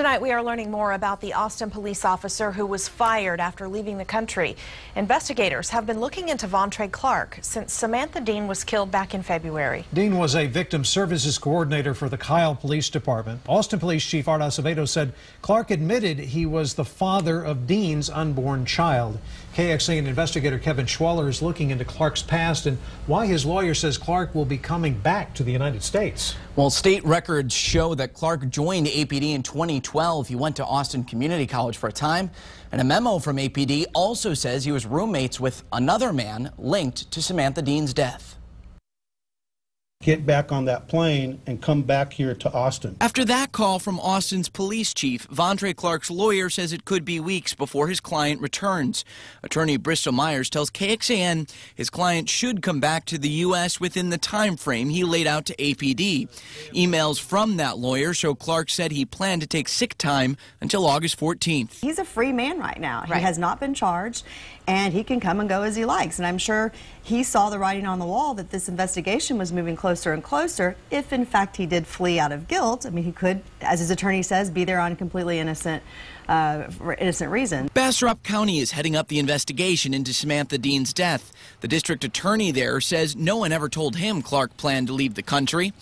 Tonight we are learning more about the Austin police officer who was fired after leaving the country. Investigators have been looking into VonTrey Clark since Samantha Dean was killed back in February. Dean was a victim services coordinator for the Kyle Police Department. Austin Police Chief Art Acevedo said Clark admitted he was the father of Dean's unborn child. KXAN investigator Kevin Schwaller is looking into Clark's past and why his lawyer says Clark will be coming back to the United States. Well, state records show that Clark joined APD in 2012. He went to Austin Community College for a time, and a memo from APD also says he was roommates with another man linked to Samantha Dean's death. Get back on that plane and come back here to Austin. After that call from Austin's police chief, VonTrey Clark's lawyer says it could be weeks before his client returns. Attorney Bristol Myers tells KXAN his client should come back to the U.S. within the time frame he laid out to APD. Emails from that lawyer show Clark said he planned to take sick time until August 14th. He's a free man right now. He has not been charged, and he can come and go as he likes. And I'm sure he saw the writing on the wall that this investigation was moving closer and closer. If in fact he did flee out of guilt, I mean, he could, as his attorney says, be there on completely innocent reason. Bastrop County is heading up the investigation into Samantha Dean's death. The district attorney there says no one ever told him Clark planned to leave the country.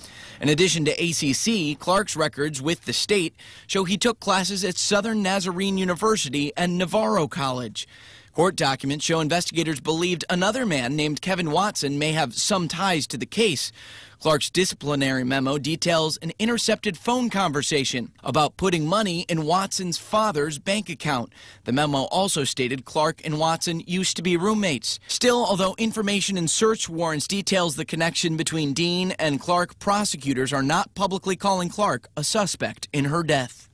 In addition to ACC, Clark's records with the state show he took classes at Southern Nazarene University and Navarro College. Court documents show investigators believed another man named Kevin Watson may have some ties to the case. Clark's disciplinary memo details an intercepted phone conversation about putting money in Watson's father's bank account. The memo also stated Clark and Watson used to be roommates. Still, although information in search warrants details the connection between Dean and Clark, prosecutors are not publicly calling Clark a suspect in her death.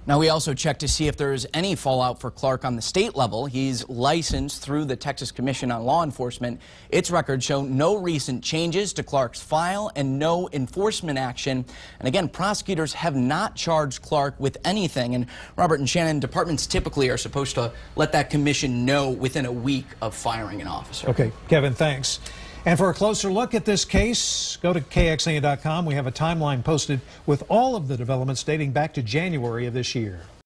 Now, we also checked to see if there is any fallout for Clark on the state level. He's licensed through the Texas Commission on Law Enforcement. Its records show no recent changes to Clark's file and no enforcement action. And again, prosecutors have not charged Clark with anything. And Robert and Shannon, departments typically are supposed to let that commission know within a week of firing an officer. Okay, Kevin, thanks. And for a closer look at this case, go to KXAN.com. We have a timeline posted with all of the developments dating back to January of this year.